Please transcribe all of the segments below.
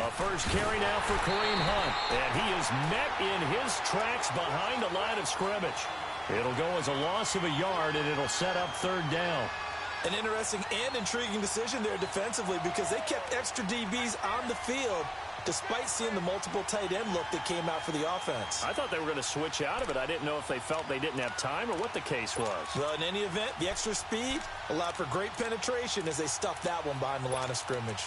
A first carry now for Kareem Hunt. And he is met in his tracks behind the line of scrimmage. It'll go as a loss of a yard, and it'll set up third down. An interesting and intriguing decision there defensively because they kept extra DBs on the field despite seeing the multiple tight end look that came out for the offense. I thought they were going to switch out of it. I didn't know if they felt they didn't have time or what the case was. Well, in any event, the extra speed allowed for great penetration as they stuffed that one behind the line of scrimmage.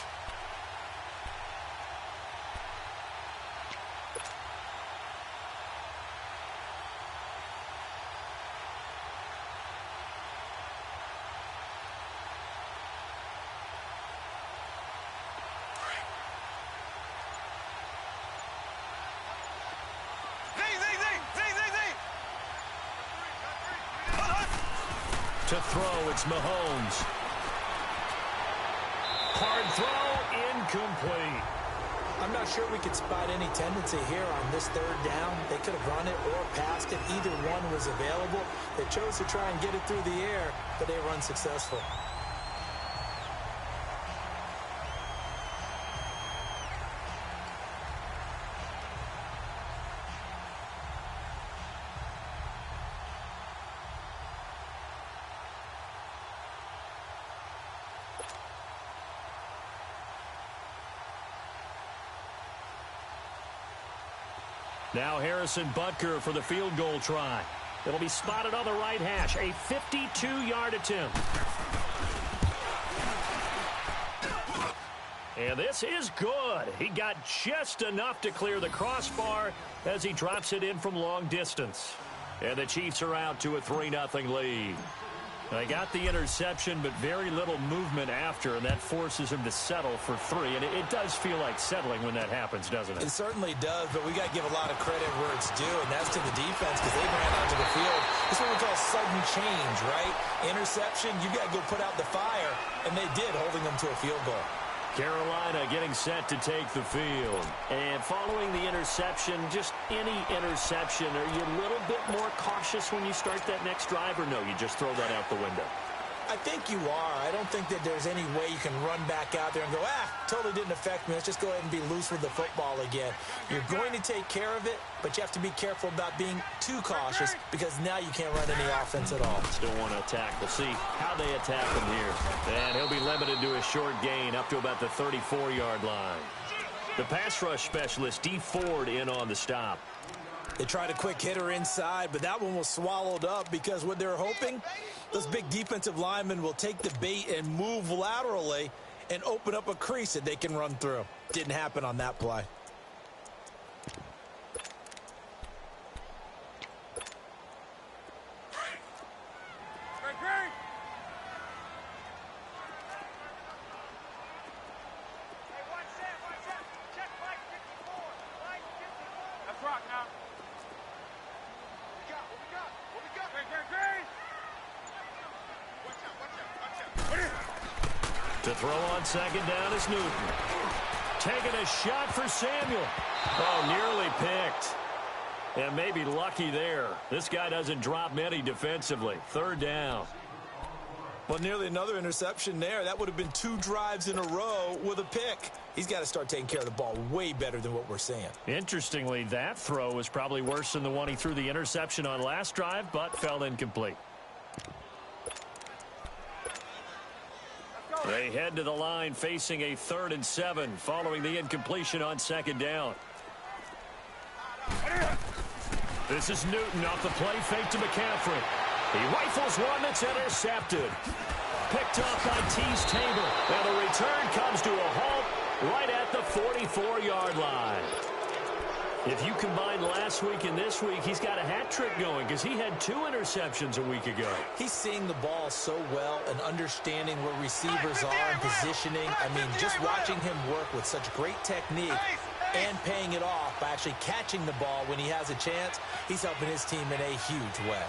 To throw, it's Mahomes. Hard throw, incomplete. I'm not sure we could spot any tendency here on this third down. They could have run it or passed it. Either one was available. They chose to try and get it through the air, but they were unsuccessful. Now Harrison Butker for the field goal try. It'll be spotted on the right hash. A 52-yard attempt. And this is good. He got just enough to clear the crossbar as he drops it in from long distance. And the Chiefs are out to a 3-0 lead. They got the interception, but very little movement after, and that forces him to settle for 3. And it does feel like settling when that happens, doesn't it? It certainly does, but we got to give a lot of credit where it's due, and that's to the defense because they ran onto the field. This is what we call sudden change, right? Interception, you got to go put out the fire, and they did, holding them to a field goal. Carolina getting set to take the field. And following the interception, just any interception, are you a little bit more cautious when you start that next drive, or no, you just throw that out the window? I think you are. I don't think that there's any way you can run back out there and go, totally didn't affect me. Let's just go ahead and be loose with the football again. You're going to take care of it, but you have to be careful about being too cautious because now you can't run any offense at all. Still want to attack. We'll see how they attack him here. And he'll be limited to a short gain up to about the 34-yard line. The pass rush specialist, D. Ford, in on the stop. They tried a quick hitter inside, but that one was swallowed up because what they're hoping, those big defensive linemen will take the bait and move laterally and open up a crease that they can run through. Didn't happen on that play. To throw on second down is Newton. Taking a shot for Samuel. Oh, nearly picked. And maybe lucky there. This guy doesn't drop many defensively. Third down. Well, nearly another interception there. That would have been 2 drives in a row with a pick. He's got to start taking care of the ball way better than what we're seeing. Interestingly, that throw was probably worse than the one he threw the interception on last drive, but fell incomplete. They head to the line facing a 3rd and 7 following the incompletion on second down. This is Newton off the play fake to McCaffrey. He rifles one that's intercepted. Picked up by Tease Tabor. And the return comes to a halt right at the 44-yard line. If you combine last week and this week, he's got a hat trick going because he had 2 interceptions a week ago. He's seeing the ball so well and understanding where receivers are and positioning. I mean, just watching him work with such great technique and paying it off by actually catching the ball when he has a chance, he's helping his team in a huge way.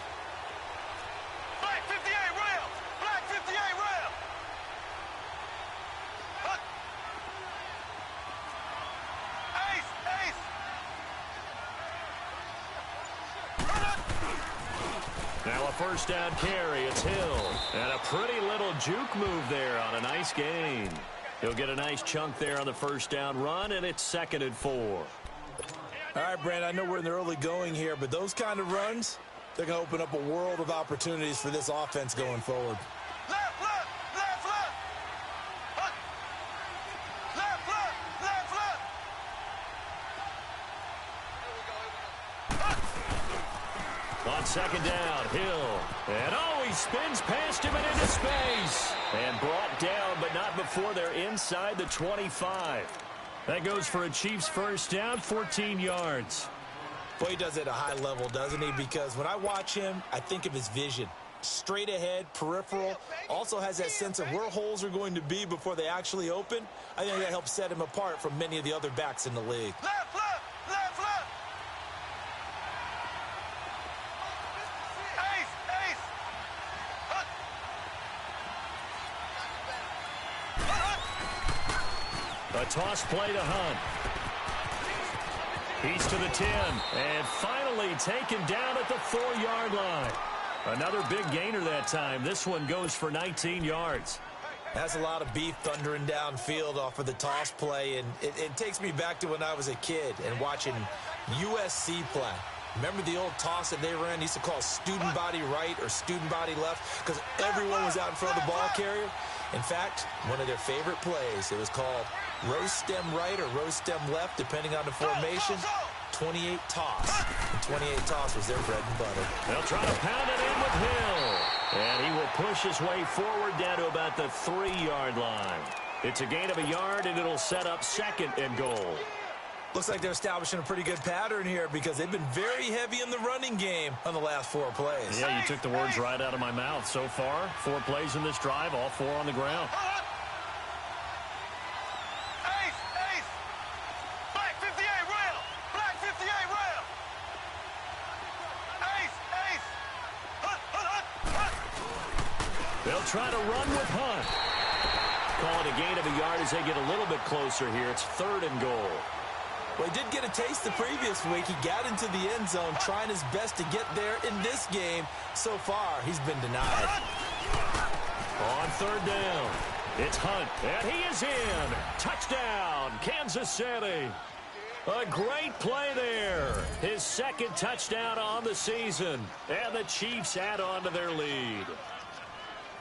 Now a first down carry. It's Hill. And a pretty little juke move there on a nice gain. He'll get a nice chunk there on the first down run, and it's 2nd and 4. All right, Brand, I know we're in the early going here, but those kind of runs, they're going to open up a world of opportunities for this offense going forward. Left, left, left, left. Hook. Left, left, left, left. Here we go. On 2nd down, Hill. And he spins past him and into space. And brought down, but not before they're inside the 25. That goes for a Chiefs first down, 14 yards. Boy, he does it at a high level, doesn't he? Because when I watch him, I think of his vision. Straight ahead, peripheral. Also has that sense of where holes are going to be before they actually open. I think that helps set him apart from many of the other backs in the league. Left, left, left, left. Ace, ace. Hook. A toss play to Hunt. He's to the 10, and finally taken down at the 4-yard line. Another big gainer that time. This one goes for 19 yards. That's a lot of beef thundering downfield off of the toss play, and it takes me back to when I was a kid and watching USC play. Remember the old toss that they ran? They used to call student body right or student body left because everyone was out in front of the ball carrier. In fact, one of their favorite plays, it was called roast stem right or roast stem left, depending on the formation. 28 toss. And 28 toss was their bread and butter. They'll try to pound it in with Hill. And he will push his way forward down to about the 3-yard line. It's a gain of a yard, and it'll set up 2nd and goal. Looks like they're establishing a pretty good pattern here because they've been very heavy in the running game on the last 4 plays. Yeah, you took the words right out of my mouth. So far, 4 plays in this drive, all 4 on the ground. Ace, ace. Black 58 rail. Black 58 rail. Ace, ace. Hunt, hunt, hunt, hunt. They'll try to run with Hunt. Call it a gain of a yard as they get a little bit closer here. It's 3rd and goal. Well, he did get a taste the previous week. He got into the end zone, trying his best to get there in this game. So far, he's been denied. On 3rd down, it's Hunt, and he is in. Touchdown, Kansas City. A great play there. His 2nd touchdown on the season, and the Chiefs add on to their lead.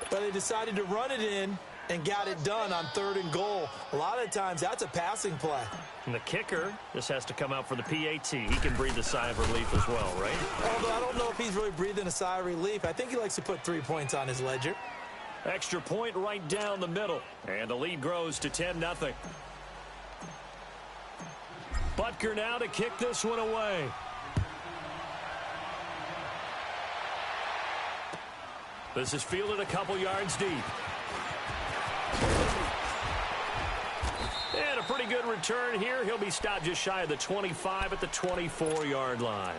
But they decided to run it in and got it done on 3rd and goal. A lot of times, that's a passing play. And the kicker just has to come out for the PAT. He can breathe a sigh of relief as well, right? Although I don't know if he's really breathing a sigh of relief. I think he likes to put 3 points on his ledger. Extra point right down the middle. And the lead grows to 10-0. Butker now to kick this one away. This is fielded a couple yards deep. And a pretty good return here. He'll be stopped just shy of the 25 at the 24-yard line.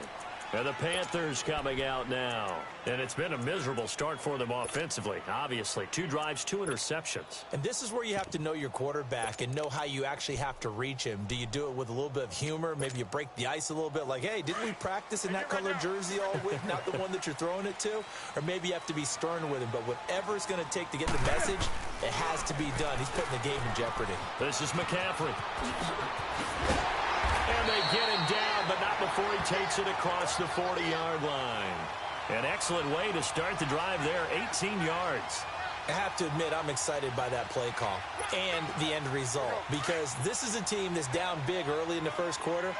And the Panthers coming out now. And it's been a miserable start for them offensively. Obviously, 2 drives, 2 interceptions. And this is where you have to know your quarterback and know how you actually have to reach him. Do you do it with a little bit of humor? Maybe you break the ice a little bit like, hey, didn't we practice in that color jersey all week, not the one that you're throwing it to? Or maybe you have to be stern with him. But whatever it's going to take to get the message, it has to be done. He's putting the game in jeopardy. This is McCaffrey. And they get him down, but not before he takes it across the 40-yard line. An excellent way to start the drive there, 18 yards. I have to admit, I'm excited by that play call and the end result because this is a team that's down big early in the first quarter,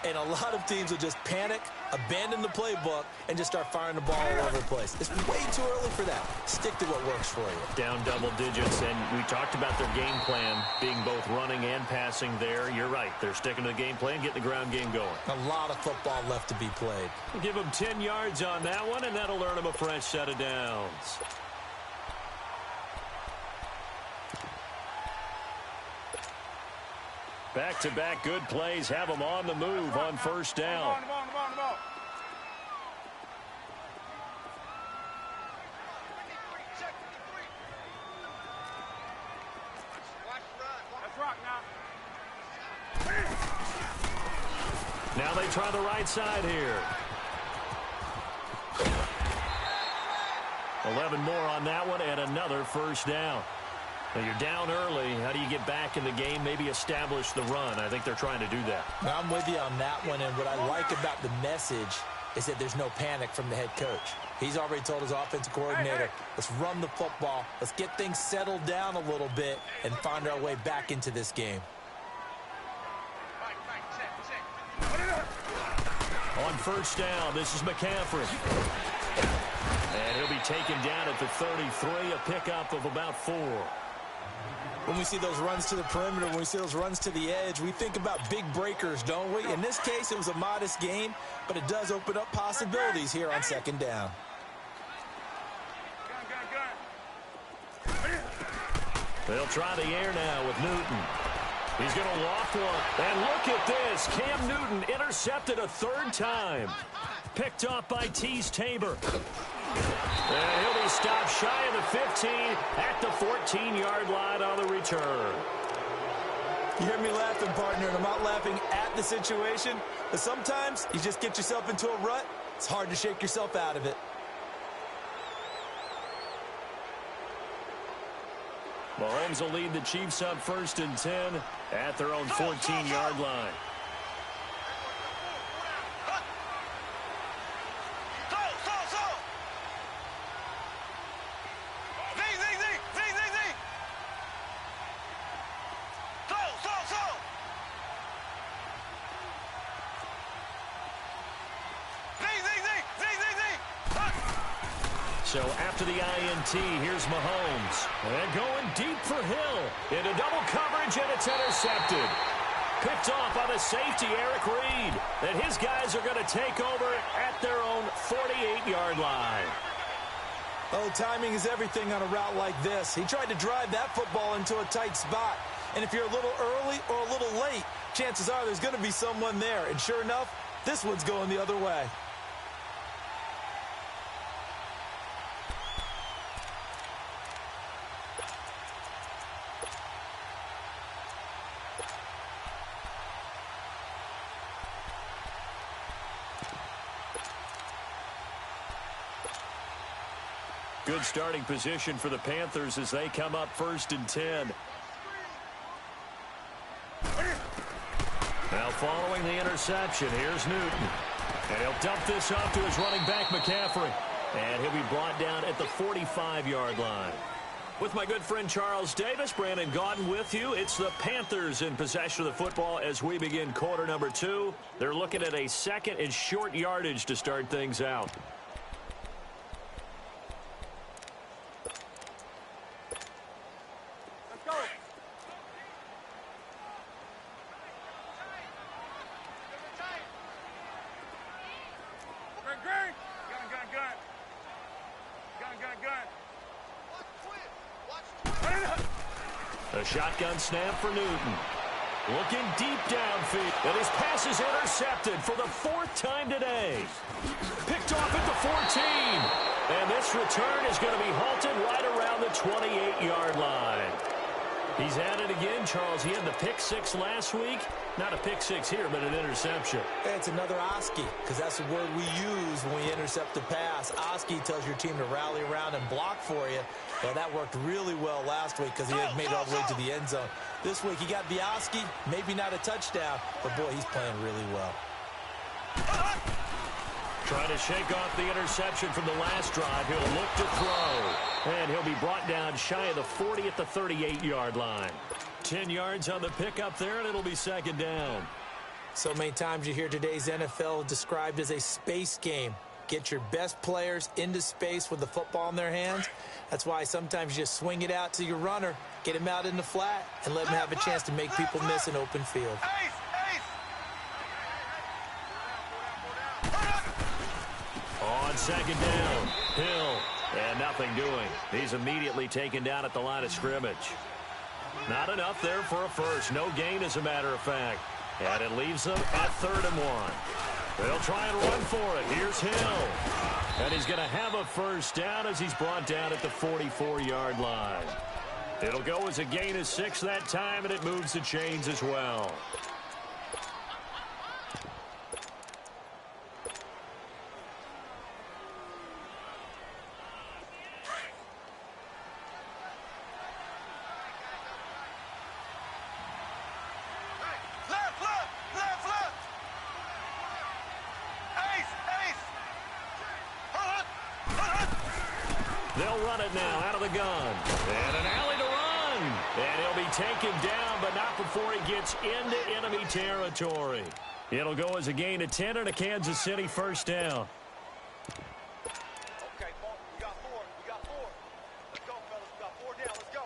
and a lot of teams will just panic, abandon the playbook, and just start firing the ball all over the place. It's way too early for that. Stick to what works for you. Down double digits, and we talked about their game plan being both running and passing there. You're right. They're sticking to the game plan, getting the ground game going. A lot of football left to be played. We'll give them 10 yards on that one, and that'll earn them a fresh set of downs. Back-to-back good plays have them on the move on first down. Now they try the right side here. 11 more on that one and another first down. Now you're down early. How do you get back in the game, maybe establish the run? I think they're trying to do that. I'm with you on that one, and what I like about the message is that there's no panic from the head coach. He's already told his offensive coordinator, let's run the football, let's get things settled down a little bit and find our way back into this game. On first down, this is McCaffrey. And he'll be taken down at the 33, a pickup of about 4. When we see those runs to the perimeter, when we see those runs to the edge, we think about big breakers, don't we? In this case, it was a modest game, but it does open up possibilities here on second down. They'll try the air now with Newton. He's going to loft one. And look at this. Cam Newton intercepted a third time. Picked off by Tease Tabor. And he'll be stopped shy of the 15 at the 14-yard line on the return. You hear me laughing, partner, and I'm not laughing at the situation, but sometimes you just get yourself into a rut. It's hard to shake yourself out of it. Mahomes will lead the Chiefs up 1st and 10 at their own 14-yard line. So after the INT, here's Mahomes. And going deep for Hill. Into double coverage, and it's intercepted. Picked off by the safety, Eric Reed. And his guys are going to take over at their own 48-yard line. Oh, timing is everything on a route like this. He tried to drive that football into a tight spot. And if you're a little early or a little late, chances are there's going to be someone there. And sure enough, this one's going the other way. Good starting position for the Panthers as they come up 1st and 10. Now following the interception, here's Newton. And he'll dump this off to his running back, McCaffrey. And he'll be brought down at the 45-yard line. With my good friend Charles Davis, Brandon Gaudin with you. It's the Panthers in possession of the football as we begin quarter number 2. They're looking at a second and short yardage to start things out. A shotgun snap for Newton. Looking deep downfield. And his pass is intercepted for the 4th time today. Picked off at the 14. And this return is going to be halted right around the 28-yard line. He's at it again, Charles. He had the pick 6 last week. Not a pick 6 here, but an interception. It's another Oski, because that's the word we use when we intercept the pass. Oski tells your team to rally around and block for you. Well, that worked really well last week because he had made it all the way to the end zone. This week, he got the Oski, maybe not a touchdown, but, boy, he's playing really well. Trying to shake off the interception from the last drive. He'll look to throw. And he'll be brought down shy of the 40 at the 38-yard line. 10 yards on the pickup there, and it'll be 2nd down. So many times you hear today's NFL described as a space game. Get your best players into space with the football in their hands. That's why sometimes you just swing it out to your runner, get him out in the flat, and let him have a chance to make people miss an open field. On 2nd down, Hill, and nothing doing. He's immediately taken down at the line of scrimmage. Not enough there for a first. No gain, as a matter of fact. And it leaves them at 3rd and 1. They'll try and run for it. Here's Hill. And he's going to have a first down as he's brought down at the 44-yard line. It'll go as a gain of 6 that time, and it moves the chains as well. They'll run it now out of the gun. And an alley to run. And he'll be taken down, but not before he gets into enemy territory. It'll go as a gain of 10 and a Kansas City first down. Okay, Paul, we got four. We got four. Let's go, fellas. We got four down. Let's go.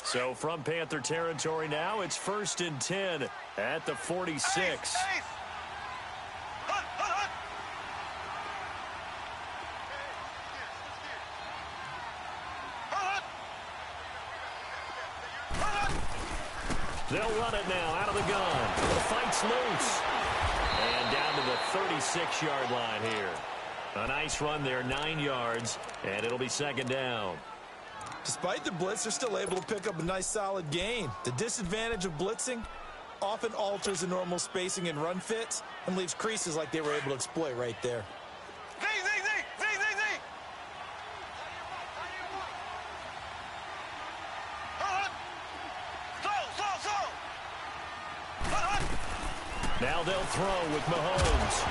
So from Panther territory now, it's 1st and 10 at the 46. Ace. Hunt, hunt, hunt. Hunt, hunt. Hunt, hunt. They'll run it now out of the gun. The fight's loose. And down to the 36-yard line here. A nice run there, 9 yards, and it'll be second down. Despite the blitz, they're still able to pick up a nice solid gain. The disadvantage of blitzing often alters the normal spacing and run fits and leaves creases like they were able to exploit right there. Z, Z, Z, Z, Z, Z. Hunt, hunt. Slow, slow, slow. Hunt, hunt. Now they'll throw with Mahomes.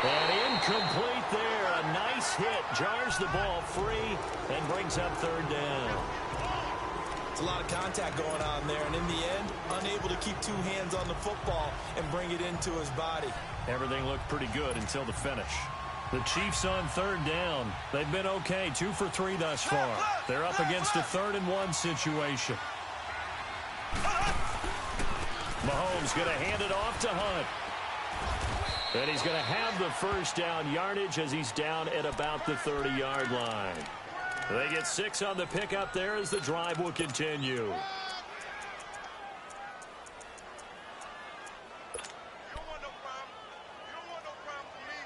And incomplete there. A nice hit. Jars the ball free and brings up third down. It's a lot of contact going on there, and in the end, unable to keep two hands on the football and bring it into his body. Everything looked pretty good until the finish. The Chiefs on third down. They've been okay, 2 for 3 thus far. They're up against a 3rd and 1 situation. Mahomes going to hand it off to Hunt. And he's going to have the first down yardage as he's down at about the 30-yard line. They get 6 on the pickup there as the drive will continue. You don't want no problem. You don't want no problem with me.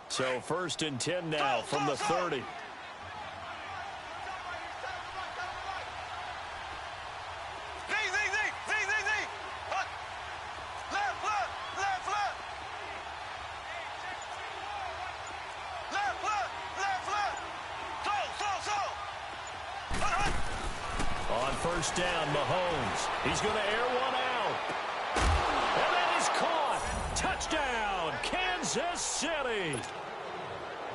So 1st and 10 now from the 30. First down, Mahomes. He's going to air one out. And that is caught. Touchdown, Kansas City.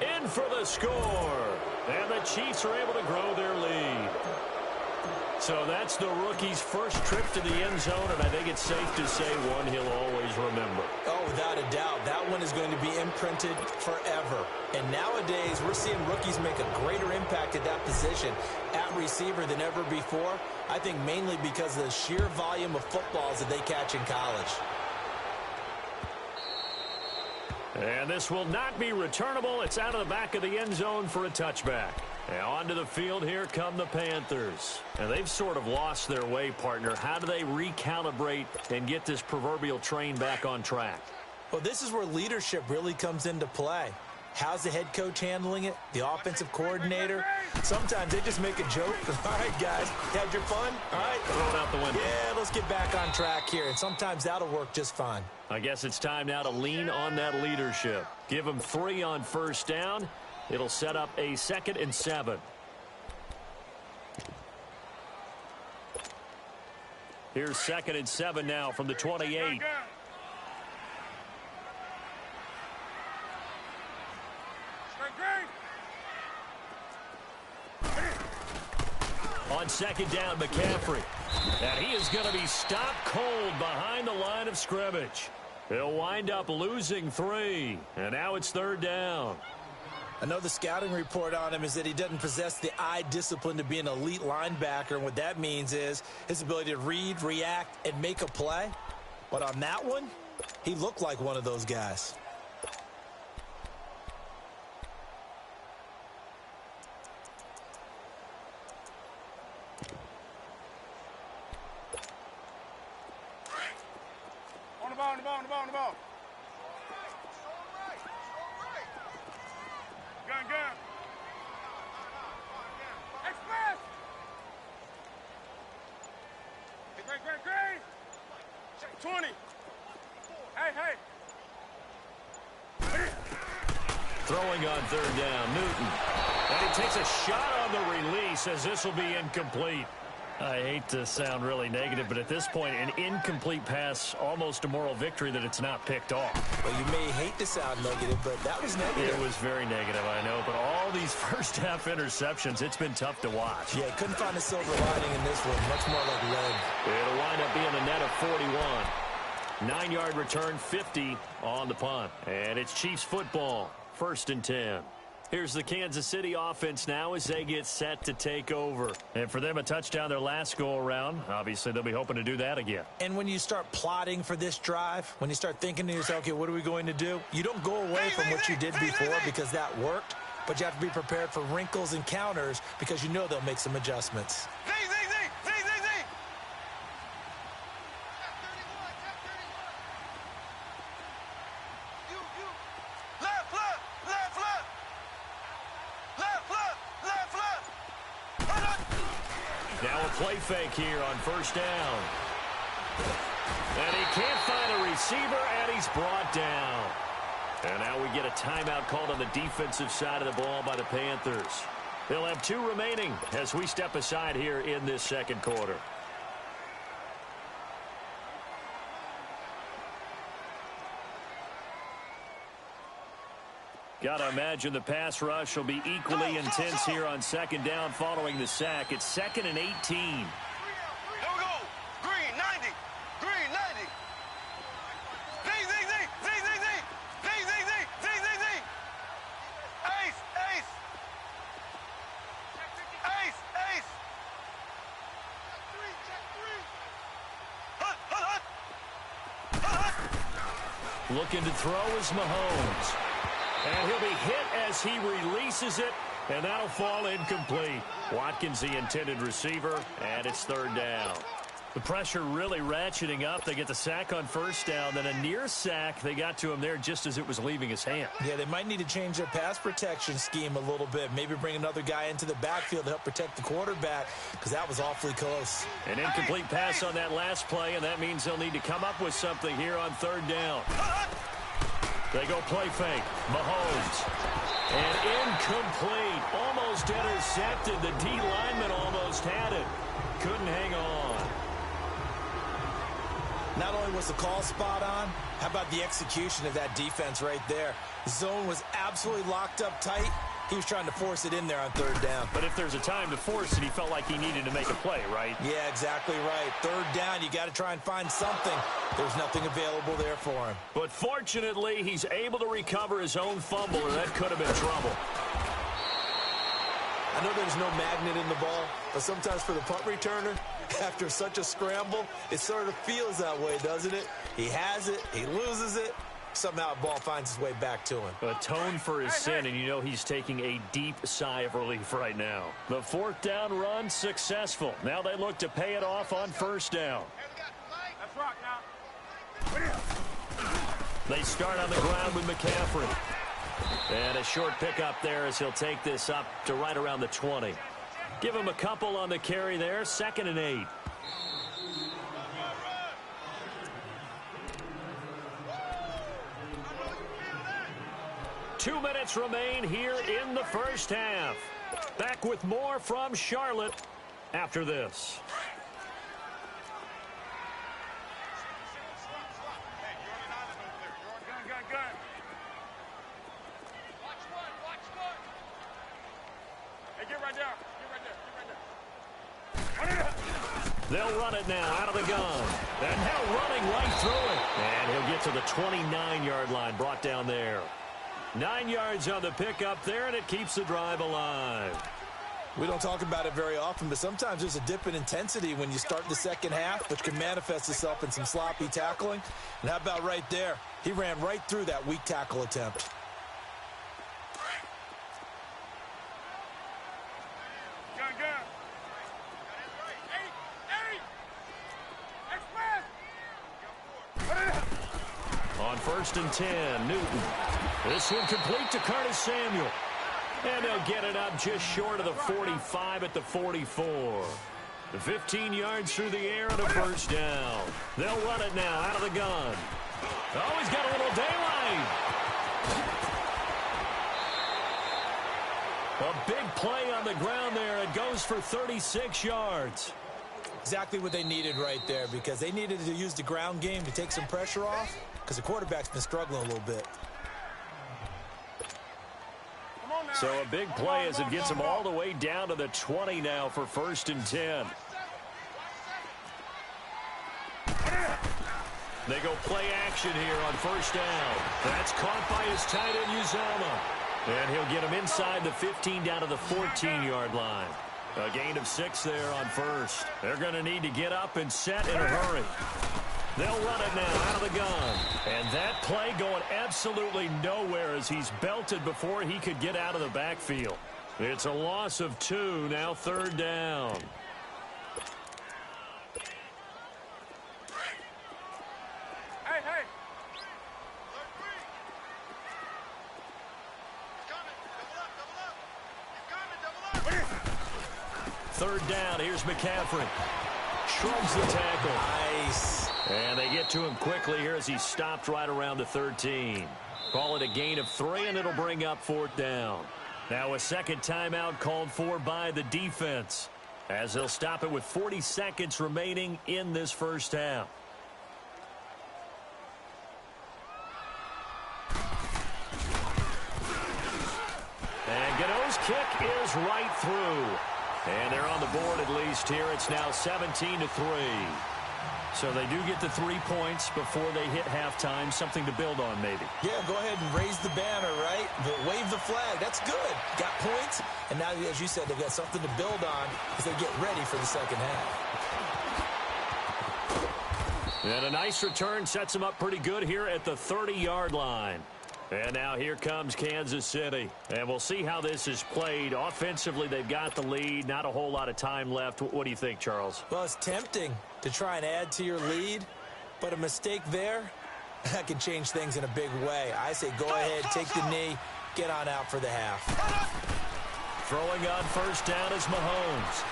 In for the score. And the Chiefs are able to grow their lead. So that's the rookie's first trip to the end zone, and I think it's safe to say one he'll always remember. Oh, without a doubt. That one is going to be imprinted forever. And nowadays, we're seeing rookies make a greater impact at that position at receiver than ever before. I think mainly because of the sheer volume of footballs that they catch in college. And this will not be returnable. It's out of the back of the end zone for a touchback. Now onto the field, here come the Panthers. And they've sort of lost their way, partner. How do they recalibrate and get this proverbial train back on track? Well, this is where leadership really comes into play. How's the head coach handling it? The offensive coordinator? Sometimes they just make a joke. All right, guys, had your fun? All right. Throw it out the window. Yeah, let's get back on track here. And sometimes that'll work just fine. I guess it's time now to lean on that leadership. Give them 3 on first down. It'll set up a 2nd and 7. Here's 2nd and 7 now from the 28. On 2nd down, McCaffrey. And he is going to be stopped cold behind the line of scrimmage. He'll wind up losing 3. And now it's 3rd down. I know the scouting report on him is that he doesn't possess the eye discipline to be an elite linebacker. And what that means is his ability to read, react, and make a play. But on that one, he looked like one of those guys. On the ball. Gun. Express! Great. 20. Hey. Throwing on 3rd down, Newton. And he takes a shot on the release as this will be incomplete. I hate to sound really negative, but at this point, an incomplete pass, almost a moral victory that it's not picked off. Well, you may hate to sound negative, but that was negative. It was very negative, I know, but all these first-half interceptions, it's been tough to watch. Yeah, couldn't find a silver lining in this one. Much more like lead. It'll wind up being a net of 41. 9-yard return, 50 on the punt. And it's Chiefs football, 1st and 10. Here's the Kansas City offense now as they get set to take over. And for them, a touchdown their last go-around. Obviously, they'll be hoping to do that again. And when you start plotting for this drive, when you start thinking to yourself, okay, what are we going to do? You don't go away from what you did before because that worked, but you have to be prepared for wrinkles and counters because you know they'll make some adjustments. Now a play fake here on 1st down. And he can't find a receiver, and he's brought down. And now we get a timeout called on the defensive side of the ball by the Panthers. They'll have 2 remaining as we step aside here in this 2nd quarter. Got to imagine the pass rush will be equally intense here on 2nd down following the sack. It's 2nd and 18. Here we go. Green, 90. Green, 90. Z. Ace. Hut. Looking to throw is Mahomes. And he'll be hit as he releases it, and that'll fall incomplete. Watkins, the intended receiver, and it's 3rd down. The pressure really ratcheting up. They get the sack on 1st down, then a near sack. They got to him there just as it was leaving his hand. Yeah, they might need to change their pass protection scheme a little bit. Maybe bring another guy into the backfield to help protect the quarterback because that was awfully close. An incomplete pass on that last play, and that means they'll need to come up with something here on 3rd down. They go play fake. Mahomes. And incomplete. Almost intercepted. The D lineman almost had it. Couldn't hang on. Not only was the call spot on, how about the execution of that defense right there? The zone was absolutely locked up tight. He was trying to force it in there on 3rd down. But if there's a time to force it, he felt like he needed to make a play, right? Yeah, exactly right. 3rd down, you got to try and find something. There's nothing available there for him. But fortunately, he's able to recover his own fumble, and that could have been trouble. I know there's no magnet in the ball, but sometimes for the punt returner, after such a scramble, it sort of feels that way, doesn't it? He has it, he loses it. Somehow the ball finds its way back to him. Atone for his sin, and you know he's taking a deep sigh of relief right now. The 4th down run successful. Now they look to pay it off on 1st down. Let's rock now. They start on the ground with McCaffrey. And a short pickup there as he'll take this up to right around the 20. Give him a couple on the carry there. 2nd and 8. Two minutes remain here in the 1st half. Back with more from Charlotte after this. They'll run it now out of the gun. And now running right through it. And he'll get to the 29-yard line, brought down there. 9 yards on the pickup there, and it keeps the drive alive. We don't talk about it very often, but sometimes there's a dip in intensity when you start the 2nd half, which can manifest itself in some sloppy tackling. And how about right there? He ran right through that weak tackle attempt. On 1st and 10, Newton. This one complete to Curtis Samuel. And they'll get it up just short of the 45 at the 44. 15 yards through the air and a 1st down. They'll run it now out of the gun. Oh, he's got a little daylight. A big play on the ground there. It goes for 36 yards. Exactly what they needed right there, because they needed to use the ground game to take some pressure off, because the quarterback's been struggling a little bit. So a big play as it gets them all the way down to the 20 now for 1st and 10. They go play action here on 1st down. That's caught by his tight end, Uzama. And he'll get him inside the 15 down to the 14-yard line. A gain of 6 there on 1st. They're going to need to get up and set in a hurry. They'll run it now out of the gun. And that play going absolutely nowhere as he's belted before he could get out of the backfield. It's a loss of 2, now 3rd down. Hey. 3rd down, here's McCaffrey. Shrugs the tackle. Nice. And they get to him quickly here as he stopped right around the 13. Call it a gain of 3, and it'll bring up 4th down. Now a second timeout called for by the defense, as they'll stop it with 40 seconds remaining in this first half. And Gano's kick is right through. And they're on the board at least here. It's now 17-3. So they do get the 3 points before they hit halftime. Something to build on, maybe. Yeah, go ahead and raise the banner, right? Wave the flag. That's good. Got points. And now, as you said, they've got something to build on as they get ready for the second half. And a nice return sets them up pretty good here at the 30-yard line. And now here comes Kansas City. And we'll see how this is played. Offensively, they've got the lead. Not a whole lot of time left. What do you think, Charles? Well, it's tempting to try and add to your lead, but a mistake there, that can change things in a big way. I say go ahead, take the knee, get on out for the half. Throwing on 1st down is Mahomes.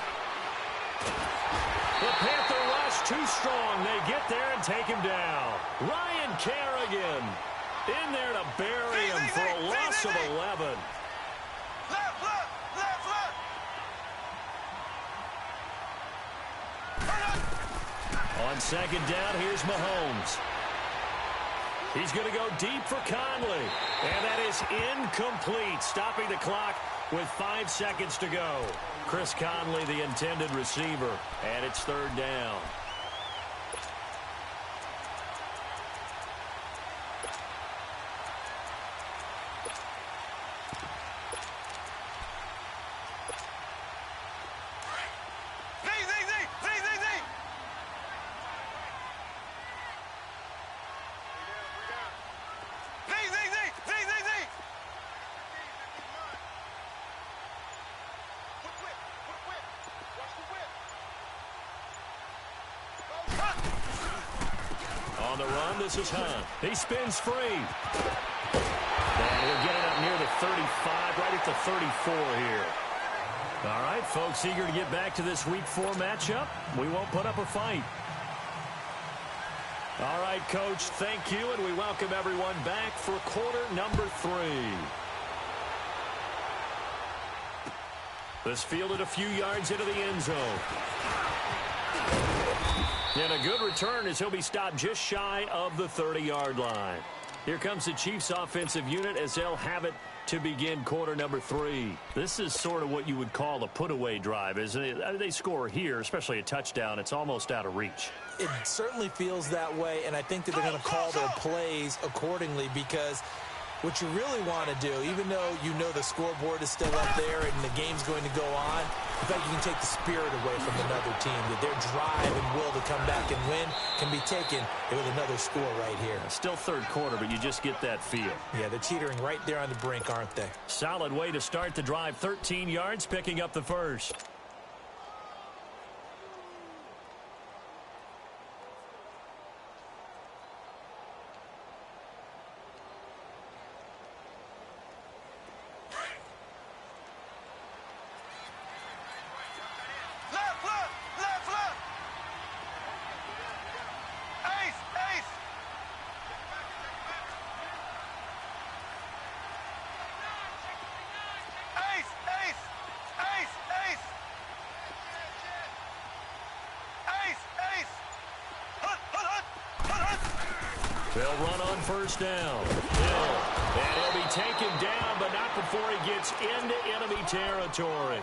The Panther rush too strong. They get there and take him down. Ryan Kerrigan in there to bury him for a loss of 11. Left. On 2nd down, here's Mahomes. He's going to go deep for Conley. And that is incomplete, stopping the clock with 5 seconds to go. Chris Conley, the intended receiver, and it's 3rd down. On the run, this is Hunt. He spins free. And he'll get it up near the 35, right at the 34 here. All right, folks, eager to get back to this Week 4 matchup. We won't put up a fight. All right, Coach, thank you, and we welcome everyone back for quarter number 3. This fielded a few yards into the end zone. And a good return as he'll be stopped just shy of the 30-yard line. Here comes the Chiefs offensive unit as they'll have it to begin quarter number 3. This is sort of what you would call a put-away drive, isn't it? I mean, they score here, especially a touchdown. It's almost out of reach. It certainly feels that way, and I think that they're going to call their plays accordingly, because what you really want to do, even though you know the scoreboard is still up there and the game's going to go on, I think you can take the spirit away from another team, that their drive and will to come back and win can be taken with another score right here. Still 3rd quarter, but you just get that feel. Yeah, they're teetering right there on the brink, aren't they? Solid way to start the drive. 13 yards, picking up the first. They'll run on first down. Hill. And he'll be taken down, but not before he gets into enemy territory.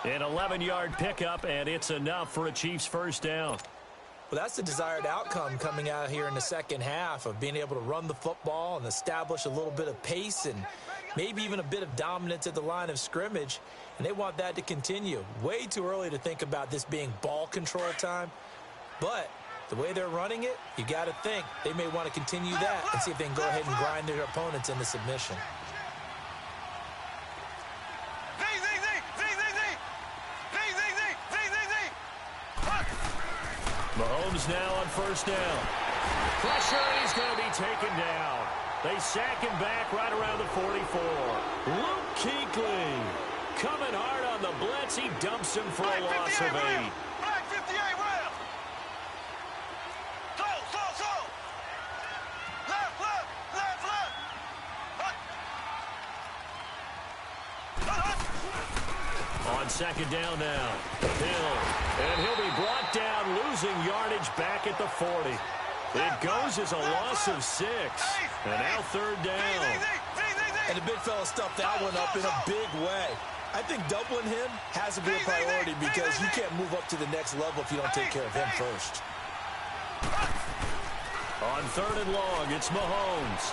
An 11-yard pickup, and it's enough for a Chiefs first down. Well, that's the desired outcome coming out here in the second half of being able to run the football and establish a little bit of pace and maybe even a bit of dominance at the line of scrimmage. And they want that to continue. Way too early to think about this being ball control time. But the way they're running it, you got to think they may want to continue that and see if they can go ahead and grind their opponents into submission. Mahomes now on first down. Pressure, and he's going to be taken down. They sack him back right around the 44. Luke Kuechly coming hard on the blitz. He dumps him for a loss of 8. Black 58, Ram. Slow. Left. On second down now. Hill. And he'll be brought down, losing yardage back at the 40. It goes as a loss of 6. And now third down. And the big fella stuffed that one up in a big way. I think doubling him has to be a priority because you can't move up to the next level if you don't take care of him first. On third and long, it's Mahomes.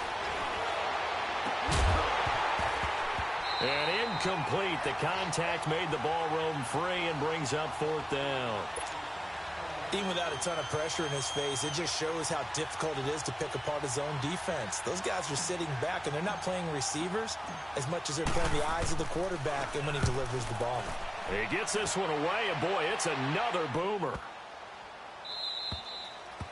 And incomplete. The contact made the ball roam free and brings up fourth down. Even without a ton of pressure in his face, it just shows how difficult it is to pick apart his own defense. Those guys are sitting back, and they're not playing receivers as much as they're playing the eyes of the quarterback and when he delivers the ball. He gets this one away, and boy, it's another boomer.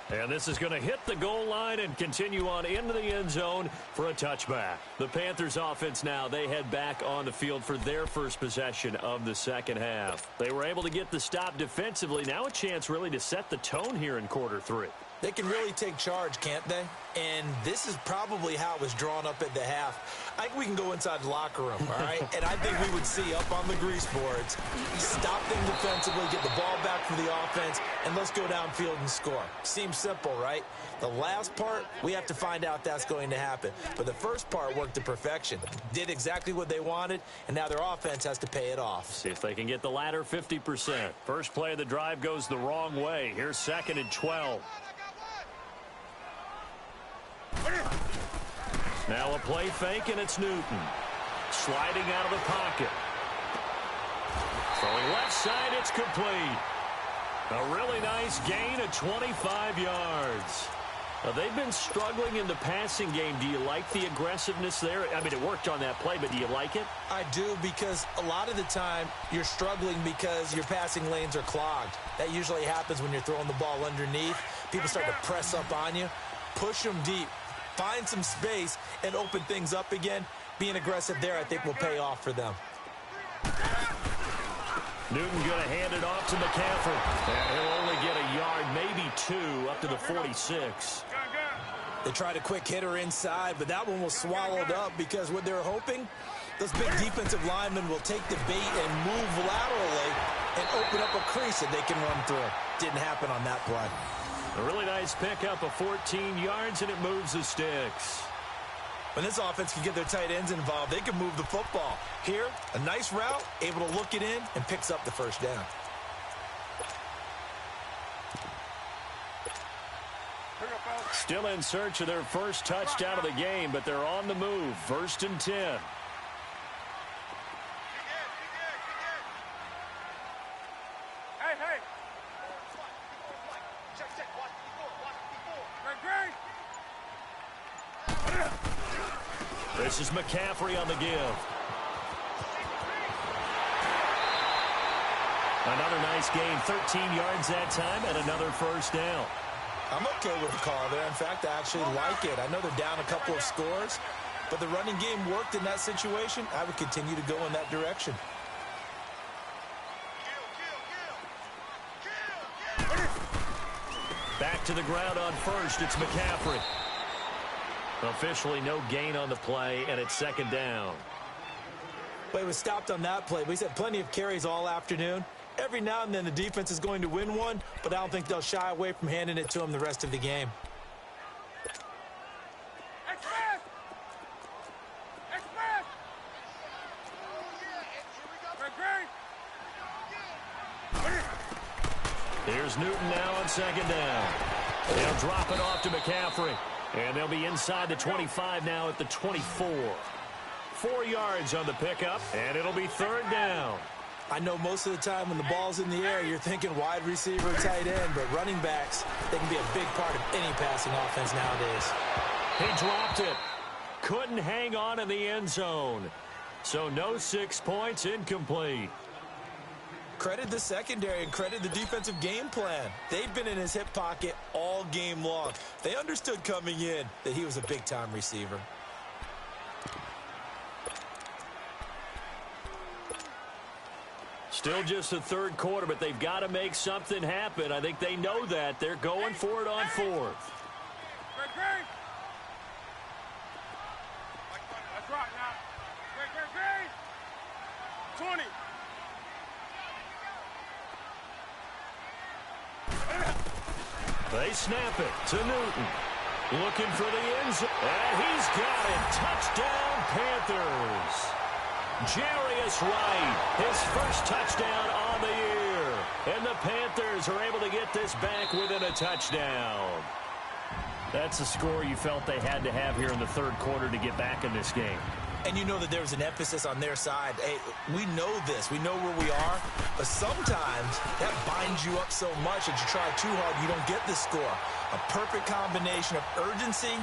And this is going to hit the goal line and continue on into the end zone for a touchback. The Panthers offense now, they head back on the field for their first possession of the second half. They were able to get the stop defensively. Now a chance really to set the tone here in quarter 3. They can really take charge, can't they? And this is probably how it was drawn up at the half. I think we can go inside the locker room, all right? And I think we would see up on the grease boards, stop them defensively, get the ball back for the offense, and let's go downfield and score. Seems simple, right? The last part, we have to find out that's going to happen. But the first part worked to perfection. Did exactly what they wanted, and now their offense has to pay it off. See if they can get the latter 50%. First play of the drive goes the wrong way. Here's second and 12. Now a play fake, and it's Newton. Sliding out of the pocket. Throwing left side, it's complete. A really nice gain of 25 yards. Now, they've been struggling in the passing game. Do you like the aggressiveness there? I mean, it worked on that play, but do you like it? I do, because a lot of the time you're struggling because your passing lanes are clogged. That usually happens when you're throwing the ball underneath. People start to press up on you. Push them deep. Find some space and open things up again. Being aggressive there, I think, will pay off for them. Newton going to hand it off to McCaffrey. And he'll only get a yard, maybe 2, up to the 46. They tried a quick hitter inside, but that one was swallowed up because what they're hoping, those big defensive linemen will take the bait and move laterally and open up a crease that they can run through. Didn't happen on that play. A really nice pickup of 14 yards, and it moves the sticks. When this offense can get their tight ends involved, they can move the football. Here, a nice route, able to look it in, and picks up the first down. Still in search of their first touchdown of the game, but they're on the move. First and 10. This is McCaffrey on the give. Another nice gain, 13 yards that time, and another first down. I'm okay with the call there. In fact, I actually like it. I know they're down a couple of scores, but the running game worked in that situation. I would continue to go in that direction. Back to the ground on first. It's McCaffrey. Officially no gain on the play, and it's second down. Well, he was stopped on that play, but he's had plenty of carries all afternoon. Every now and then the defense is going to win one, but I don't think they'll shy away from handing it to him the rest of the game. Here's Newton now on second down. They'll drop it off to McCaffrey. And they'll be inside the 25 now at the 24. 4 yards on the pickup, and it'll be third down. I know most of the time when the ball's in the air, you're thinking wide receiver, tight end, but running backs, they can be a big part of any passing offense nowadays. He dropped it. Couldn't hang on in the end zone. So no 6 points, incomplete. Credit the secondary and credit the defensive game plan. They've been in his hip pocket all game long. They understood coming in that he was a big-time receiver. Still just the third quarter, but they've got to make something happen. I think they know that. They're going for it on fourth. That's right now. 20. They snap it to Newton. Looking for the end zone. And he's got it. Touchdown, Panthers. Jarius Wright, his first touchdown on the year. And the Panthers are able to get this back within a touchdown. That's a score you felt they had to have here in the third quarter to get back in this game. And you know that there's an emphasis on their side. Hey, we know this. We know where we are. But sometimes that binds you up so much that you try too hard, you don't get the score. A perfect combination of urgency,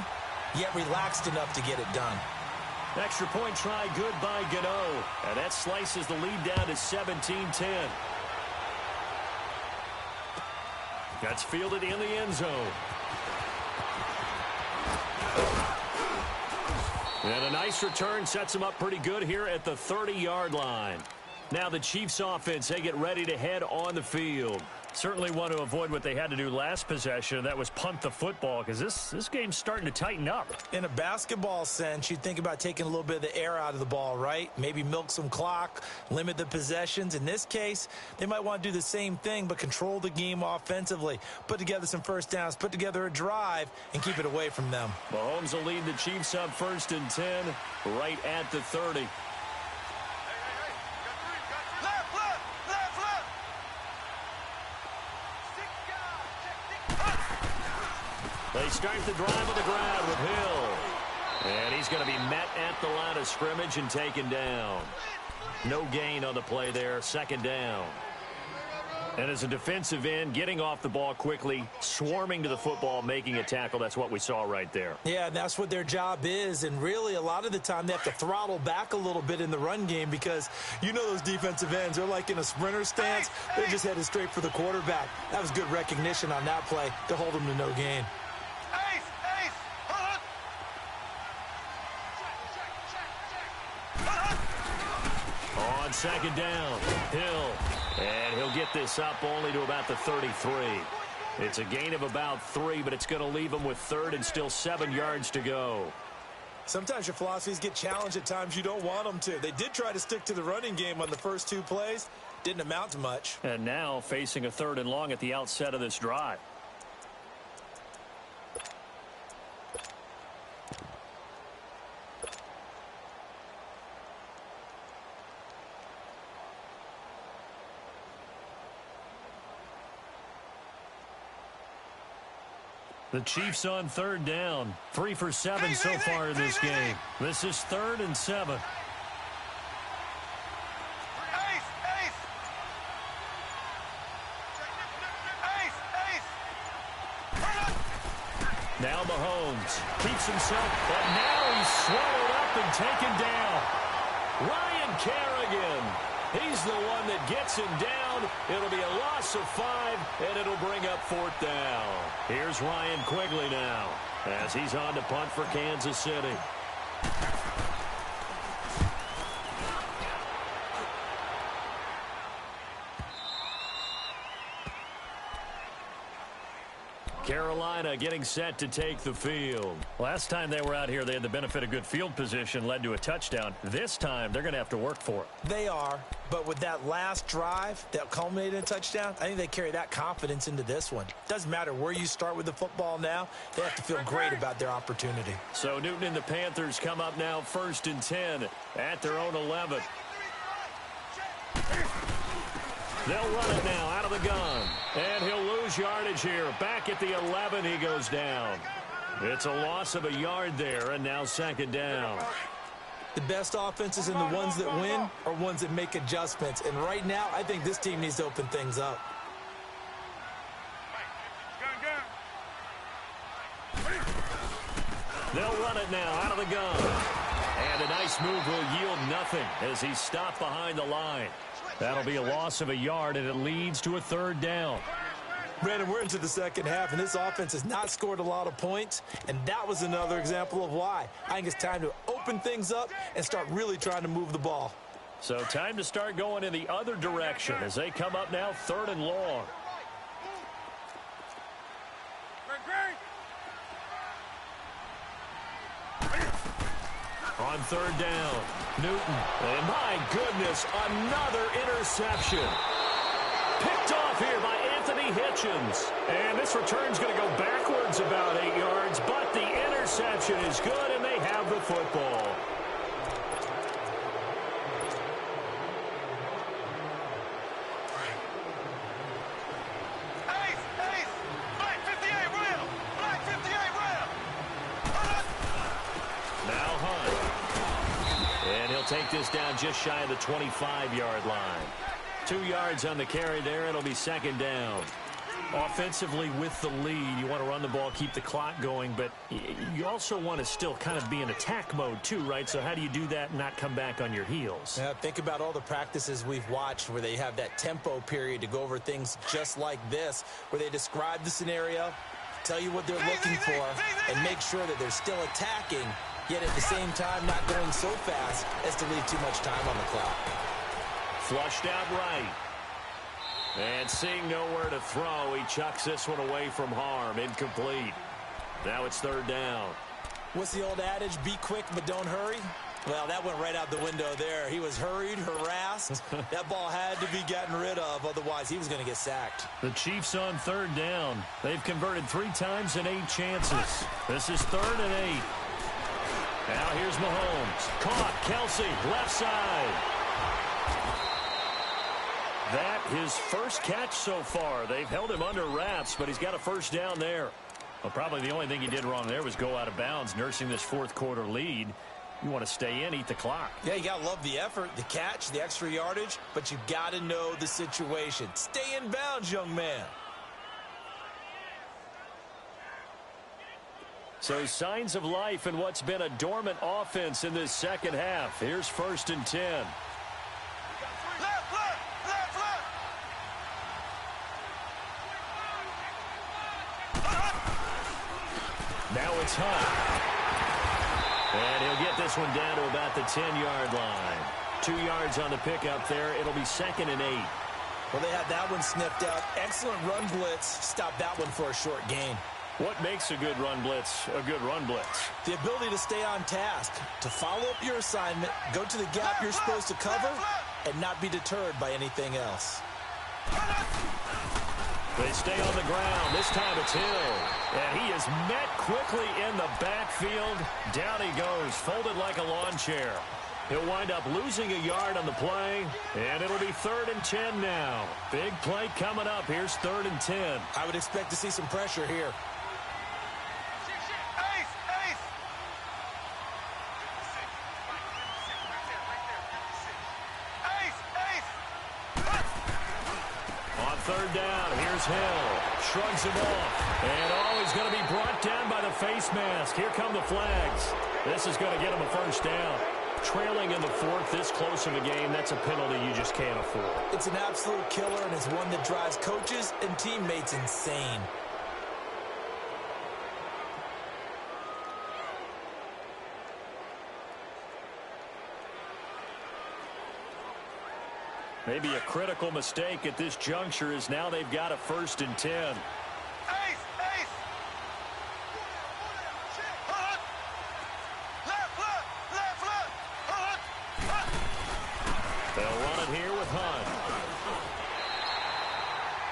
yet relaxed enough to get it done. Extra point try good by Gano. And that slices the lead down to 17-10. That's fielded in the end zone. And a nice return sets him up pretty good here at the 30-yard line. Now the Chiefs offense, they get ready to head on the field. Certainly want to avoid what they had to do last possession. That was punt the football, because this game's starting to tighten up. In a basketball sense, you'd think about taking a little bit of the air out of the ball, right? Maybe milk some clock, limit the possessions. In this case, they might want to do the same thing, but control the game offensively. Put together some first downs, put together a drive, and keep it away from them. Mahomes will lead the Chiefs up 1st and 10, right at the 30. They start the drive on the ground with Hill. And he's going to be met at the line of scrimmage and taken down. No gain on the play there, 2nd down. And as a defensive end, getting off the ball quickly, swarming to the football, making a tackle, that's what we saw right there. Yeah, and that's what their job is. And really, a lot of the time, they have to throttle back a little bit in the run game because you know those defensive ends, they're like in a sprinter stance. They're just headed straight for the quarterback. That was good recognition on that play to hold them to no gain. On 2nd down, Hill. And he'll get this up only to about the 33. It's a gain of about 3, but it's going to leave him with 3rd and still 7 yards to go. Sometimes your philosophies get challenged at times you don't want them to. They did try to stick to the running game on the first 2 plays. Didn't amount to much. And now facing a 3rd and long at the outset of this drive. The Chiefs on 3rd down. 3 for 7 so far in this game. This is 3rd and 7. Now Mahomes keeps himself, but now he's swallowed up and taken down. Ryan Kerrigan. He's the one that gets him down. It'll be a loss of 5, and it'll bring up 4th down. Here's Ryan Quigley now as he's on to punt for Kansas City. Carolina getting set to take the field. Last time they were out here, they had the benefit of good field position, led to a touchdown. This time, they're going to have to work for it. They are, but with that last drive that culminated in a touchdown, I think they carry that confidence into this one. Doesn't matter where you start with the football now, they have to feel great about their opportunity. So Newton and the Panthers come up now 1st and 10 at their own 11. They'll run it now out of the gun. And he'll lose yardage here. Back at the 11, he goes down. It's a loss of a yard there, and now second down. The best offenses and the ones that win are ones that make adjustments. And right now, I think this team needs to open things up. They'll run it now out of the gun. And a nice move will yield nothing as he's stopped behind the line. That'll be a loss of a yard, and it leads to a third down. Brandon, we're into the second half, and this offense has not scored a lot of points, and that was another example of why. I think it's time to open things up and start really trying to move the ball. So time to start going in the other direction as they come up now third and long. On third down, Newton. And my goodness, another interception. Picked off here by Anthony Hitchens. And this return's going to go backwards about 8 yards, but the interception is good, and they have the football. Take this down just shy of the 25-yard line. 2 yards on the carry there. It'll be second down. Offensively with the lead, you want to run the ball, keep the clock going, but you also want to still kind of be in attack mode too, right? So how do you do that and not come back on your heels? Yeah, think about all the practices we've watched where they have that tempo period to go over things just like this, where they describe the scenario, tell you what they're looking for, and make sure that they're still attacking, yet at the same time not going so fast as to leave too much time on the clock. Flushed out right. And seeing nowhere to throw, he chucks this one away from harm. Incomplete. Now it's third down. What's the old adage? Be quick, but don't hurry? Well, that went right out the window there. He was hurried, harassed. That ball had to be gotten rid of, otherwise he was going to get sacked. The Chiefs on third down. They've converted 3 times in 8 chances. This is 3rd and 8. Now here's Mahomes. Caught. Kelsey, left side. That his first catch so far. They've held him under wraps, but he's got a first down there. Well, probably the only thing he did wrong there was go out of bounds, nursing this 4th quarter lead. You want to stay in, eat the clock. Yeah, you got to love the effort, the catch, the extra yardage, but you got to know the situation. Stay in bounds, young man. So signs of life in what's been a dormant offense in this second half. Here's 1st and 10. Now it's Hunt. And he'll get this one down to about the 10-yard line. 2 yards on the pickup there. It'll be 2nd and 8. Well, they had that one sniffed out. Excellent run blitz. Stop that one for a short gain. What makes a good run blitz a good run blitz? The ability to stay on task, to follow up your assignment, go to the gap you're supposed to cover, and not be deterred by anything else. They stay on the ground. This time it's Hill. And he is met quickly in the backfield. Down he goes, folded like a lawn chair. He'll wind up losing a yard on the play, and it'll be 3rd and 10 now. Big play coming up. Here's 3rd and 10. I would expect to see some pressure here. Third down, here's Hill. Shrugs him off. And he's going to be brought down by the face mask. Here come the flags. This is going to get him a first down. Trailing in the 4th, this close of a game, that's a penalty you just can't afford. It's an absolute killer, and it's one that drives coaches and teammates insane. Maybe a critical mistake at this juncture is now they've got a 1st and 10. They'll run it here with Hunt.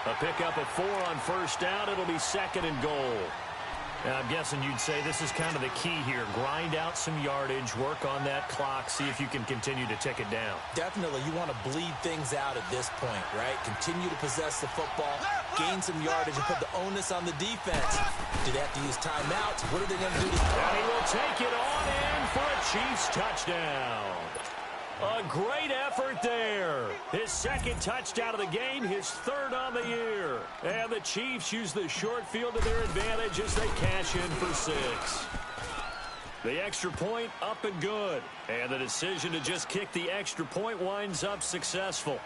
A pickup of 4 on 1st down. It'll be 2nd and goal. I'm guessing you'd say this is kind of the key here. Grind out some yardage, work on that clock, see if you can continue to tick it down. Definitely, you want to bleed things out at this point, right? Continue to possess the football, gain some yardage, and put the onus on the defense. Do they have to use timeouts? What are they going to do to... And he will take it on in for a Chiefs touchdown. A great effort there. His second touchdown of the game, his third on the year. And the Chiefs use the short field to their advantage as they cash in for 6. The extra point up and good. And the decision to just kick the extra point winds up successful.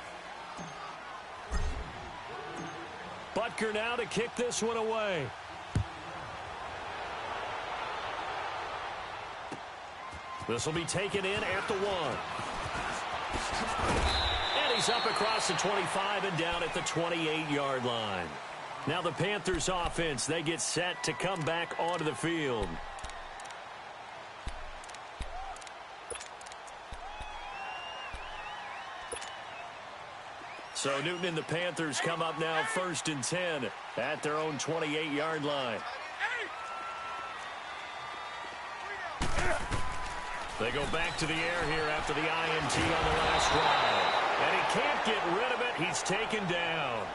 Butker now to kick this one away. This will be taken in at the 1. And he's up across the 25 and down at the 28-yard line. Now the Panthers offense, they get set to come back onto the field. So Newton and the Panthers come up now 1st and 10 at their own 28-yard line. They go back to the air here after the INT on the last drive. And he can't get rid of it. He's taken down.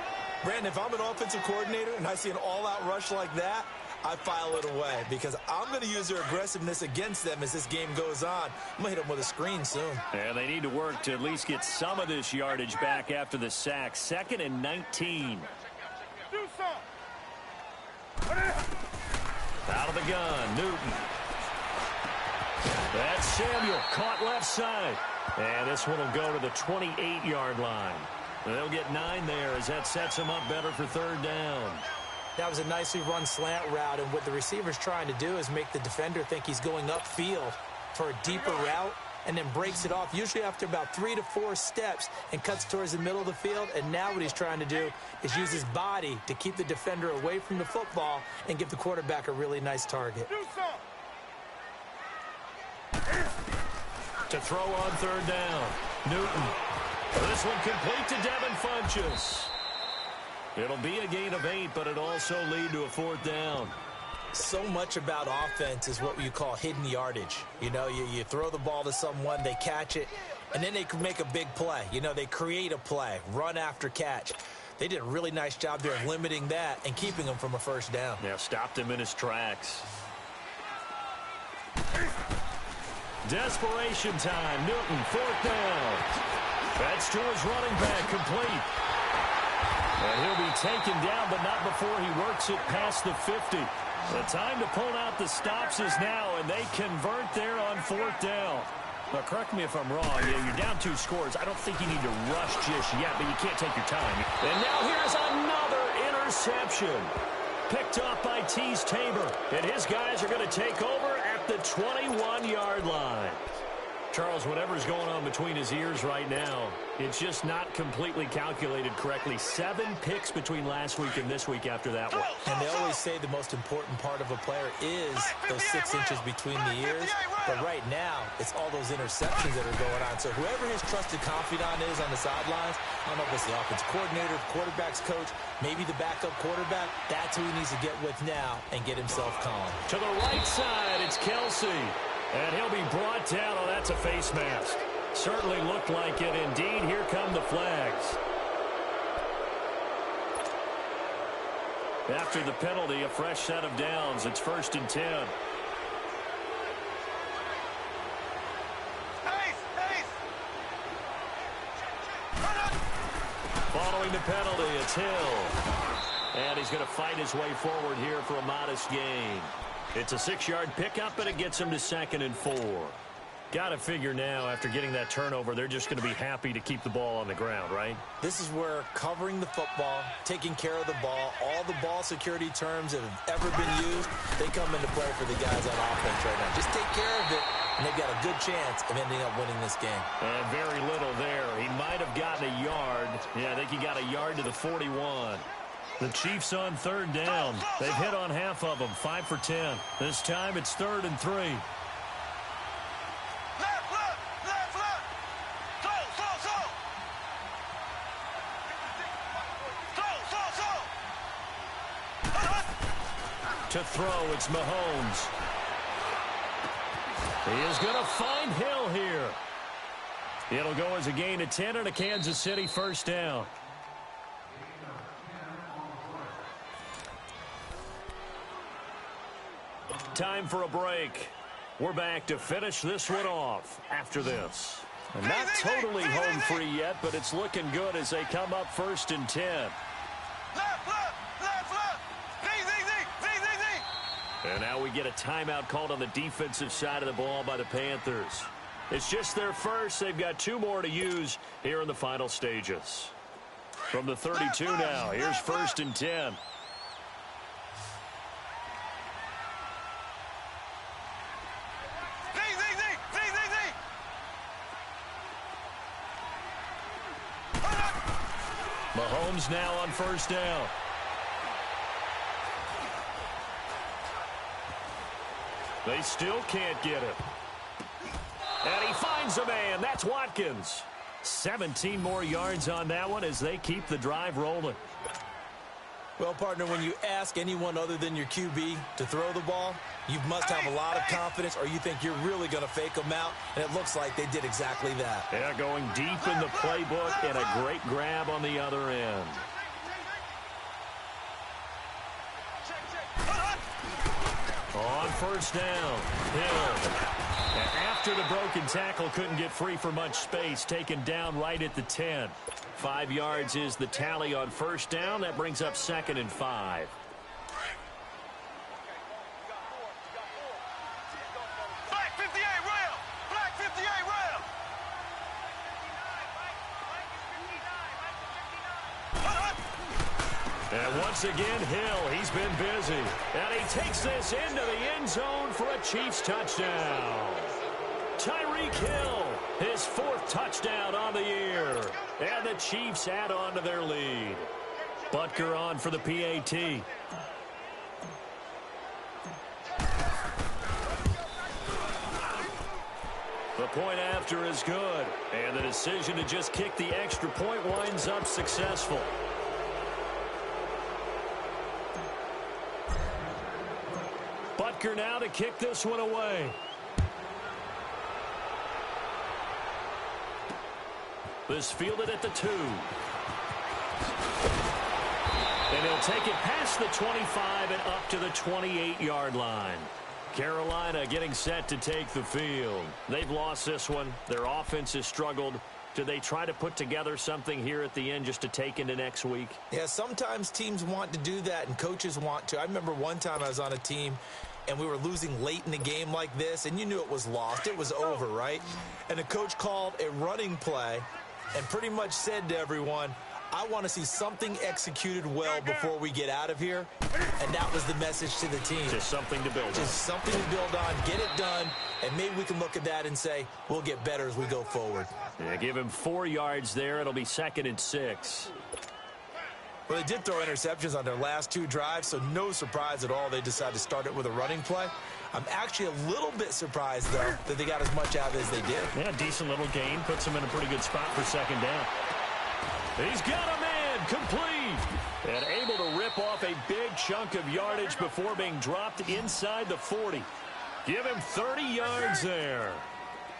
Brandon, if I'm an offensive coordinator and I see an all-out rush like that, I file it away because I'm going to use their aggressiveness against them as this game goes on. I'm going to hit them with a screen soon. And they need to work to at least get some of this yardage back after the sack. 2nd and 19. Out of the gun, Newton. That's Samuel, caught left side. And this one will go to the 28-yard line. They'll get 9 there as that sets them up better for 3rd down. That was a nicely run slant route, and what the receiver's trying to do is make the defender think he's going upfield for a deeper route and then breaks it off, usually after about 3 to 4 steps, and cuts towards the middle of the field. And now what he's trying to do is use his body to keep the defender away from the football and give the quarterback a really nice target. To throw on 3rd down, Newton. This one complete to Devin Funchess. It'll be a gain of 8, but it'll also lead to a 4th down. So much about offense is what you call hidden yardage. You know, you throw the ball to someone, they catch it, and then they can make a big play. You know, they create a play, run after catch. They did a really nice job there of limiting that and keeping him from a 1st down. Yeah, stopped him in his tracks. Desperation time. Newton, 4th down. That's to his running back, complete. And he'll be taken down, but not before he works it past the 50. The time to pull out the stops is now, and they convert there on 4th down. Now, correct me if I'm wrong. Yeah, you're down 2 scores. I don't think you need to rush just yet, but you can't take your time. And now here's another interception. Picked off by Tease Tabor, and his guys are going to take over at the 21-yard line. Charles, whatever's going on between his ears right now, it's just not completely calculated correctly. 7 picks between last week and this week after that one. And they always say the most important part of a player is those 6 inches between the ears. But right now, it's all those interceptions that are going on. So whoever his trusted confidant is on the sidelines, I don't know if it's the offensive coordinator, the quarterback's coach, maybe the backup quarterback, that's who he needs to get with now and get himself calm. To the right side, it's Kelsey. And he'll be brought down. Oh, that's a face mask. Certainly looked like it. Indeed, here come the flags. After the penalty, a fresh set of downs. It's 1st and 10. Following the penalty, it's Hill. And he's going to fight his way forward here for a modest gain. It's a 6-yard pickup, and it gets him to 2nd and 4. Got to figure now, after getting that turnover, they're just going to be happy to keep the ball on the ground, right? This is where covering the football, taking care of the ball, all the ball security terms that have ever been used, they come into play for the guys on offense right now. Just take care of it, and they've got a good chance of ending up winning this game. And very little there. He might have gotten a yard. Yeah, I think he got a yard to the 41. The Chiefs on 3rd down. They've hit on half of them, 5 for 10. This time it's 3rd and 3. To throw, it's Mahomes. He is going to find Hill here. It'll go as a gain of 10 and a Kansas City first down. Time for a break. We're back to finish this one off after this. And not totally home free yet, but it's looking good as they come up 1st and 10. And now we get a timeout called on the defensive side of the ball by the Panthers. It's just their first. They've got 2 more to use here in the final stages. From the 32 now, here's 1st and 10. Mahomes now on 1st down. They still can't get it. And he finds a man. That's Watkins. 17 more yards on that one as they keep the drive rolling. Well, partner, when you ask anyone other than your QB to throw the ball, you must have a lot of confidence or you think you're really going to fake them out, and it looks like they did exactly that. Yeah, going deep in the playbook and a great grab on the other end. On 1st down, Hill. And after the broken tackle, couldn't get free for much space, taken down right at the 10. 5 yards is the tally on 1st down. That brings up 2nd and 5. Black 58 rail! Black 58 rail! And once again, Hill, he's been busy. And he takes this into the end zone for a Chiefs touchdown. Tyreek Hill, his 4th touchdown on the year. And the Chiefs add on to their lead. Butker on for the PAT. The point after is good. And the decision to just kick the extra point winds up successful. Butker now to kick this one away. This fielded at the 2. And he'll take it past the 25 and up to the 28-yard line. Carolina getting set to take the field. They've lost this one. Their offense has struggled. Do they try to put together something here at the end just to take into next week? Yeah, sometimes teams want to do that and coaches want to. I remember one time I was on a team and we were losing late in the game like this, and you knew it was lost. It was over, right? And the coach called a running play and pretty much said to everyone, I want to see something executed well before we get out of here. And that was the message to the team. Just something to build on. Just something to build on, get it done, and maybe we can look at that and say, we'll get better as we go forward. Yeah, give him 4 yards there. It'll be 2nd and 6. Well, they did throw interceptions on their last 2 drives, so no surprise at all they decided to start it with a running play. I'm actually a little bit surprised, though, that they got as much out of it as they did. Yeah, decent little gain. Puts them in a pretty good spot for 2nd down. He's got a man, complete. And able to rip off a big chunk of yardage before being dropped inside the 40. Give him 30 yards there.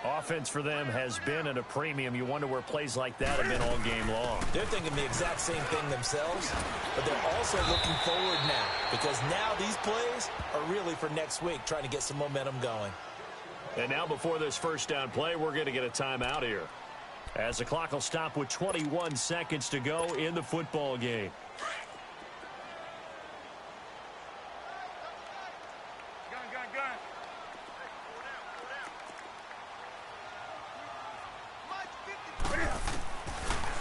Offense for them has been at a premium. You wonder where plays like that have been all game long. They're thinking the exact same thing themselves, but they're also looking forward now because now these plays are really for next week, trying to get some momentum going. And now before this 1st down play, we're going to get a timeout here, as the clock will stop with 21 seconds to go in the football game.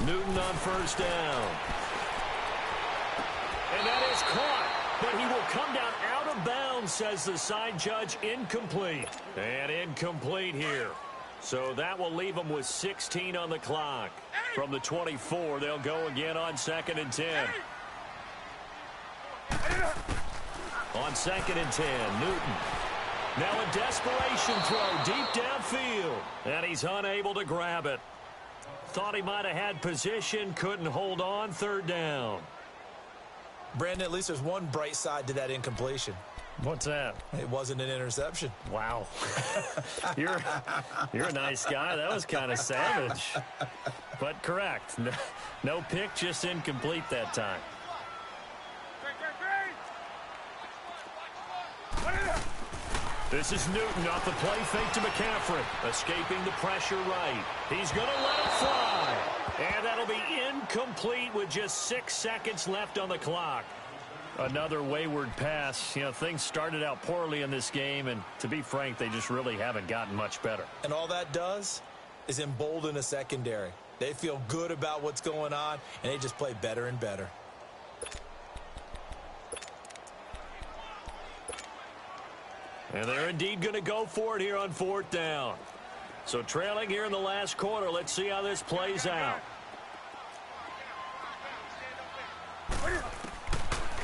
Newton on 1st down. And that is caught, but he will come down out of bounds, says the side judge. Incomplete. And incomplete here. So that will leave them with 16 on the clock. From the 24, they'll go again on 2nd and 10. On 2nd and 10, Newton. Now a desperation throw deep downfield. And he's unable to grab it. Thought he might have had position, couldn't hold on, 3rd down. Brandon, at least there's one bright side to that incompletion. What's that? It wasn't an interception. Wow. You're a nice guy. That was kind of savage. But correct. No pick, just incomplete that time. This is Newton off the play fake to McCaffrey. Escaping the pressure right. He's going to let it fly. And that'll be incomplete with just 6 seconds left on the clock. Another wayward pass. You know, things started out poorly in this game, and to be frank, they just really haven't gotten much better. And all that does is embolden a secondary. They feel good about what's going on, and they just play better and better. And they're indeed going to go for it here on 4th down. So trailing here in the last quarter, let's see how this plays out.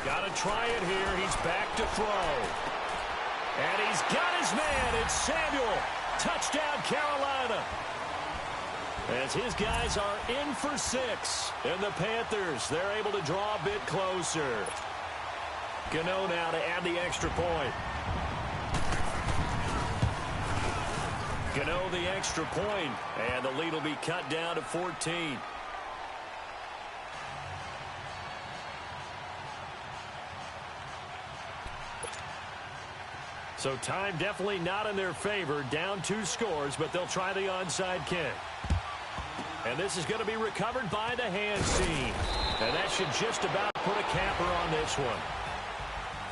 Got to try it here. He's back to throw. And he's got his man. It's Samuel. Touchdown, Carolina. As his guys are in for 6. And the Panthers, they're able to draw a bit closer. Gano now to add the extra point. Gano the extra point. And the lead will be cut down to 14. So time definitely not in their favor. Down 2 scores, but they'll try the onside kick. And this is going to be recovered by the hand team. And that should just about put a capper on this one.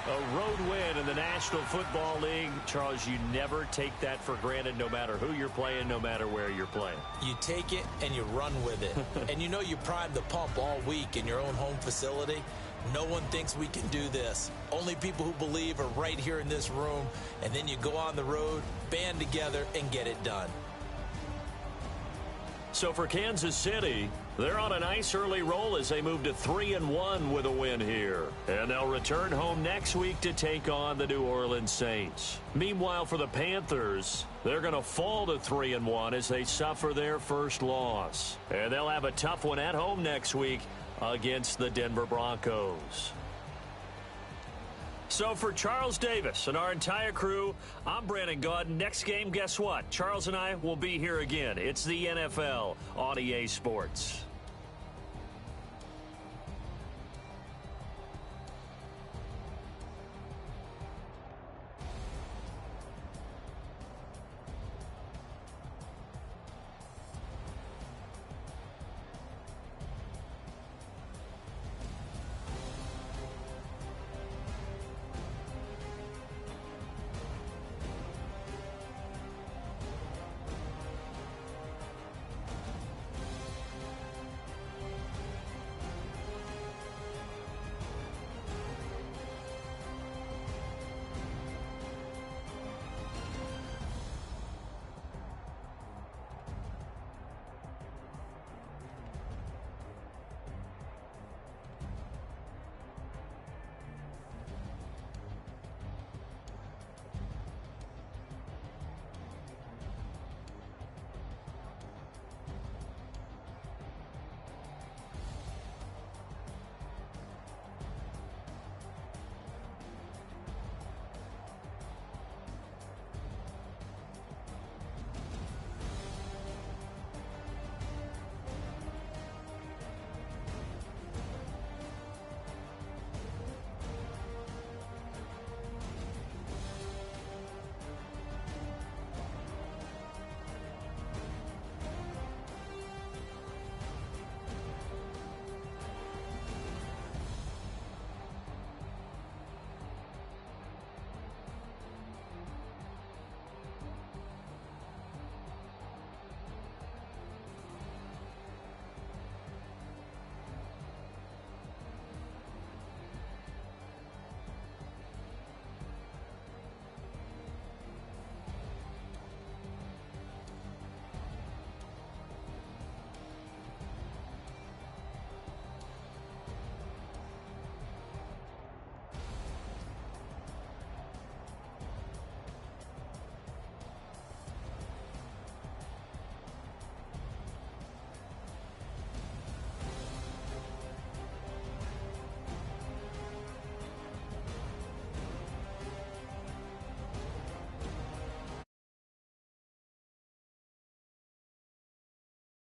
A road win in the National Football League. Charles, you never take that for granted no matter who you're playing, no matter where you're playing. You take it and you run with it. And you know you primed the pump all week in your own home facility. No one thinks we can do this. Only people who believe are right here in this room. And then you go on the road, band together, and get it done. So for Kansas City, they're on a nice early roll as they move to 3-1 with a win here. And they'll return home next week to take on the New Orleans Saints. Meanwhile, for the Panthers, they're going to fall to 3-1 as they suffer their first loss. And they'll have a tough one at home next week against the Denver Broncos. So for Charles Davis and our entire crew, I'm Brandon Gaudin. Next game, guess what? Charles and I will be here again. It's the NFL on EA Sports.